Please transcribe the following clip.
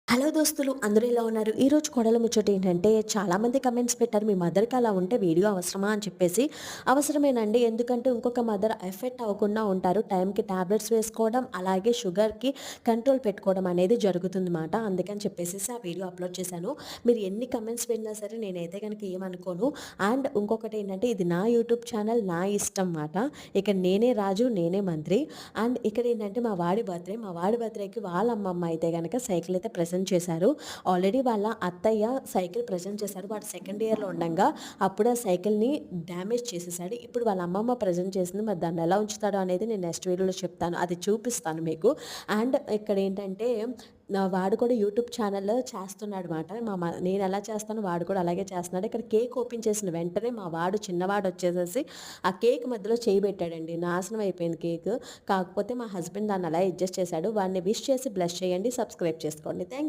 Hello దోస్తులు అందరూ ఎలా ఉన్నారు? ఈరోజు కోడల ముచ్చట ఏంటంటే చాలామంది కమెంట్స్ పెట్టారు. మీ మదర్‌కి అలా ఉంటే వీడియో అవసరమా అని చెప్పేసి. అవసరమేనండి. ఎందుకంటే ఇంకొక మదర్ ఎఫెక్ట్ అవ్వకుండా ఉంటారు. టైంకి టాబ్లెట్స్ వేసుకోవడం, అలాగే షుగర్‌కి కంట్రోల్ పెట్టుకోవడం అనేది జరుగుతుందన్నమాట. అందుకని చెప్పేసేసి ఆ వీడియో అప్‌లోడ్ చేశాను. మీరు ఎన్ని కమెంట్స్ పెట్టినా సరే నేనైతే గనక ఏమనుకోను. అండ్ ఇంకొకటి ఏంటంటే ఇది నా యూట్యూబ్ ఛానల్ నా ఇష్టం మాట. ఇక నేనే రాజు, నేనే మంత్రి. అండ్ ఇక్కడ ఏంటంటే మా వాడి బర్త్‌డేకి వాళ్ళ అమ్మమ్మ అయితే గనక సైకిల్ అయితే ప్రెజెంట్ చేశారు. ఆల్రెడీ వాళ్ళ అత్తయ్య సైకిల్ ప్రెజెంట్ చేశారు. వాడు సెకండ్ ఇయర్‌లో ఉండంగా అప్పుడు ఆ సైకిల్‌ని డ్యామేజ్ చేసేసాడు. ఇప్పుడు వాళ్ళ అమ్మమ్మ ప్రెజెంట్ చేసింది. మరి దాన్ని ఎలా ఉంచుతాడో అనేది నేను నెక్స్ట్ వీడియోలో చెప్తాను. అది చూపిస్తాను మీకు. అండ్ ఇక్కడేంటంటే వాడు కూడా యూట్యూబ్ ఛానల్ చేస్తున్నాడు మాట. నేను ఎలా చేస్తానో వాడు కూడా అలాగే చేస్తున్నాడు. ఇక్కడ కేక్ ఓపెన్ చేసిన వెంటనే మా వాడు చిన్నవాడొచ్చేసేసి ఆ కేక్ మధ్యలో చేయి పెట్టాడండి. నాశనం అయిపోయింది కేక్. కాకపోతే మా హస్బెండ్ దాన్ని అలా అడ్జస్ట్ చేశాడు. వాడిని విష్ చేసి బ్లెస్ చేయండి. సబ్స్క్రైబ్ చేసుకోండి. Thank you.